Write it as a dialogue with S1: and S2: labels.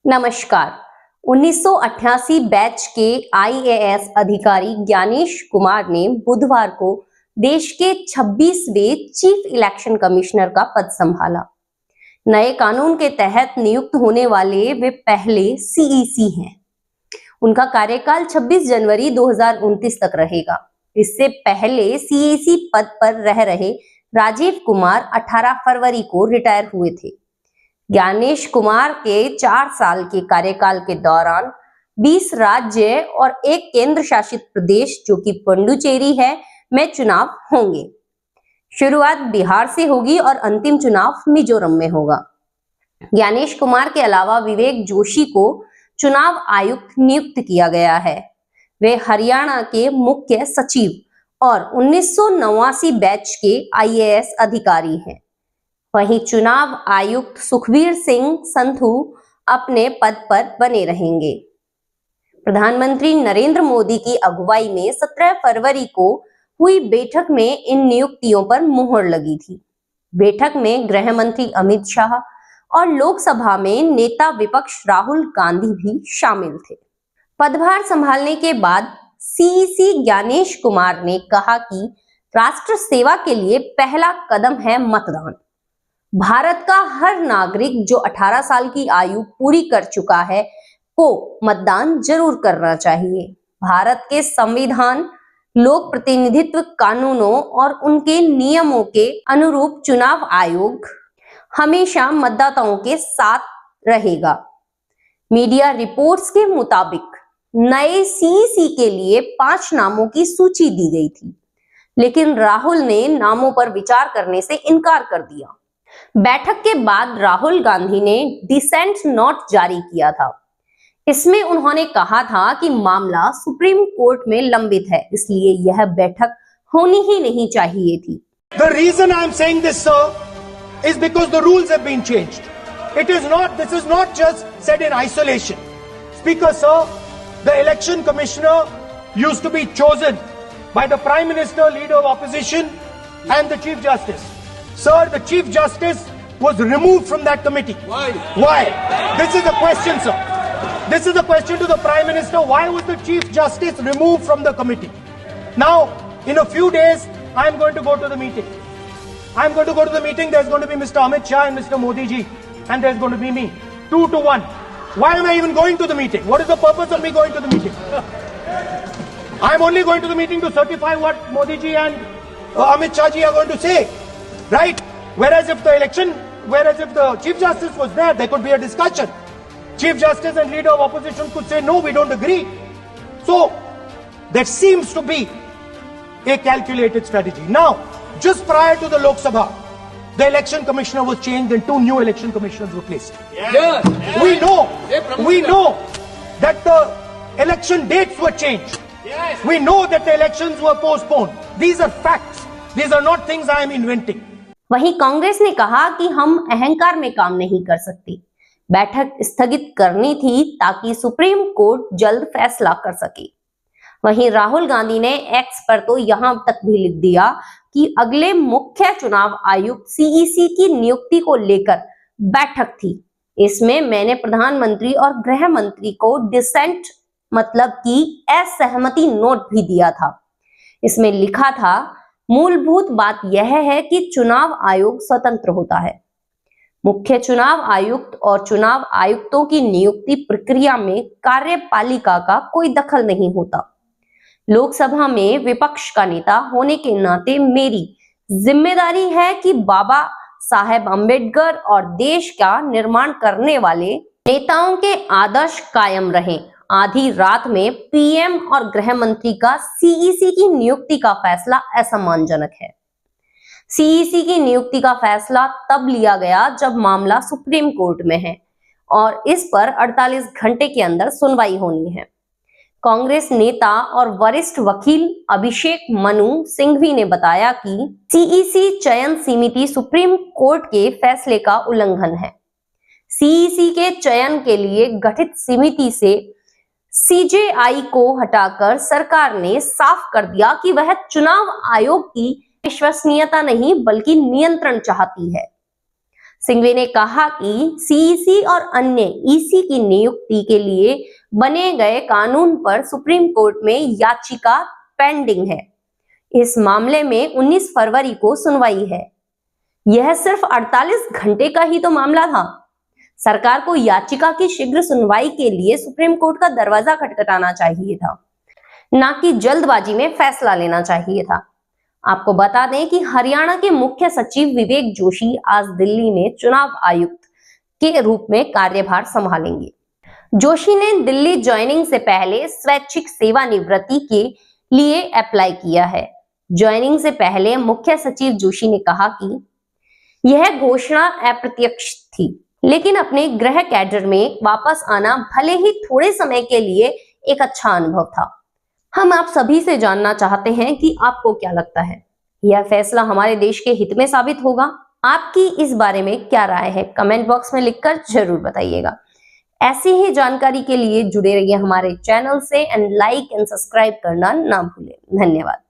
S1: नमस्कार। 1988 बैच के आईएएस अधिकारी ज्ञानेश कुमार ने बुधवार को देश के 26वें चीफ इलेक्शन कमिश्नर का पद संभाला। नए कानून के तहत नियुक्त होने वाले वे पहले सीईसी हैं। उनका कार्यकाल 26 जनवरी 2029 तक रहेगा। इससे पहले सीईसी पद पर रह रहे राजीव कुमार 18 फरवरी को रिटायर हुए थे। ज्ञानेश कुमार के 4 साल के कार्यकाल के दौरान 20 राज्य और एक केंद्र शासित प्रदेश जो कि पुडुचेरी है में चुनाव होंगे। शुरुआत बिहार से होगी और अंतिम चुनाव मिजोरम में होगा। ज्ञानेश कुमार के अलावा विवेक जोशी को चुनाव आयुक्त नियुक्त किया गया है। वे हरियाणा के मुख्य सचिव और 1989 बैच के आईएएस अधिकारी हैं। वहीं चुनाव आयुक्त सुखबीर सिंह संधू अपने पद पर बने रहेंगे। प्रधानमंत्री नरेंद्र मोदी की अगुवाई में 17 फरवरी को हुई बैठक में इन नियुक्तियों पर मुहर लगी थी। बैठक में गृह मंत्री अमित शाह और लोकसभा में नेता विपक्ष राहुल गांधी भी शामिल थे। पदभार संभालने के बाद सीईसी ज्ञानेश कुमार ने कहा कि राष्ट्र सेवा के लिए पहला कदम है मतदान। भारत का हर नागरिक जो 18 साल की आयु पूरी कर चुका है को मतदान जरूर करना चाहिए। भारत के संविधान, लोक प्रतिनिधित्व कानूनों और उनके नियमों के अनुरूप चुनाव आयोग हमेशा मतदाताओं के साथ रहेगा। मीडिया रिपोर्ट्स के मुताबिक नए सीईसी के लिए 5 नामों की सूची दी गई थी, लेकिन राहुल ने नामों पर विचार करने से इनकार कर दिया। बैठक के बाद राहुल गांधी ने डिसेंट नोट जारी किया था। इसमें उन्होंने कहा था कि मामला सुप्रीम कोर्ट में लंबित है, इसलिए यह बैठक होनी ही नहीं चाहिए थी।
S2: The reason I am saying this, sir, is because the rules have been changed. This is not just said in isolation. Speaker, sir, the election commissioner used to be chosen by the Prime Minister, Leader of Opposition, and the Chief Justice. Sir, the Chief Justice was removed from that committee.
S3: Why?
S2: Why? This is a question, sir. This is a question to the Prime Minister. Why was the Chief Justice removed from the committee? Now, in a few days, I am going to go to the meeting. I am going to go to the meeting. There's going to be Mr. Amit Shah and Mr. Modi ji. And there's going to be me. 2 to 1. Why am I even going to the meeting? What is the purpose of me going to the meeting? I am only going to the meeting to certify what Modi ji and Amit Shah ji are going to say. Right? Whereas if the Chief Justice was there could be a discussion. Chief Justice and Leader of Opposition could say, no, we don't agree. So, that seems to be a calculated strategy. Now, just prior to the Lok Sabha, the election commissioner was changed and 2 new election commissioners were placed.
S3: Yes.
S2: We know that the election dates were changed.
S3: Yes.
S2: We know that the elections were postponed. These are facts. These are not things I am inventing.
S1: वहीं कांग्रेस ने कहा कि हम अहंकार में काम नहीं कर सकते। बैठक स्थगित करनी थी ताकि सुप्रीम कोर्ट जल्द फैसला कर सके। वहीं राहुल गांधी ने एक्स पर तो यहां तक भी लिख दिया कि अगले मुख्य चुनाव आयुक्त सीईसी की नियुक्ति को लेकर बैठक थी। इसमें मैंने प्रधानमंत्री और गृह मंत्री को डिसेंट मतलब की असहमति नोट भी दिया था। इसमें लिखा था, मूलभूत बात यह है कि चुनाव आयोग स्वतंत्र होता है। मुख्य चुनाव आयुक्त और चुनाव आयुक्तों की नियुक्ति प्रक्रिया में कार्यपालिका का कोई दखल नहीं होता। लोकसभा में विपक्ष का नेता होने के नाते मेरी जिम्मेदारी है कि बाबा साहेब अम्बेडकर और देश का निर्माण करने वाले नेताओं के आदर्श कायम रहें। आधी रात में पीएम और गृह मंत्री का सीईसी की नियुक्ति का फैसला असम्मानजनक है। सीईसी की नियुक्ति का फैसला तब लिया गया जब मामला सुप्रीम कोर्ट में है और इस पर 48 घंटे के अंदर सुनवाई होनी है। कांग्रेस नेता और वरिष्ठ वकील अभिषेक मनु सिंघवी ने बताया कि सीईसी चयन समिति सुप्रीम कोर्ट के फैसले का उल्लंघन है। सीईसी के चयन के लिए गठित समिति से सीजेआई को हटाकर सरकार ने साफ कर दिया कि वह चुनाव आयोग की विश्वसनीयता नहीं बल्कि नियंत्रण चाहती है। सिंघवी ने कहा कि सीईसी और अन्य ईसी की नियुक्ति के लिए बने गए कानून पर सुप्रीम कोर्ट में याचिका पेंडिंग है। इस मामले में 19 फरवरी को सुनवाई है। यह सिर्फ 48 घंटे का ही तो मामला था। सरकार को याचिका की शीघ्र सुनवाई के लिए सुप्रीम कोर्ट का दरवाजा खटखटाना चाहिए था, ना कि जल्दबाजी में फैसला लेना चाहिए था। आपको बता दें कि हरियाणा के मुख्य सचिव विवेक जोशी आज दिल्ली में चुनाव आयुक्त के रूप में कार्यभार संभालेंगे। जोशी ने दिल्ली ज्वाइनिंग से पहले स्वैच्छिक सेवानिवृत्ति के लिए अप्लाई किया है। ज्वाइनिंग से पहले मुख्य सचिव जोशी ने कहा कि यह घोषणा अप्रत्यक्ष थी, लेकिन अपने गृह कैडर में वापस आना भले ही थोड़े समय के लिए एक अच्छा अनुभव था। हम आप सभी से जानना चाहते हैं कि आपको क्या लगता है, यह फैसला हमारे देश के हित में साबित होगा? आपकी इस बारे में क्या राय है? कमेंट बॉक्स में लिखकर जरूर बताइएगा। ऐसी ही जानकारी के लिए जुड़े रहिए हमारे चैनल से एंड लाइक एंड सब्सक्राइब करना ना भूलें। धन्यवाद।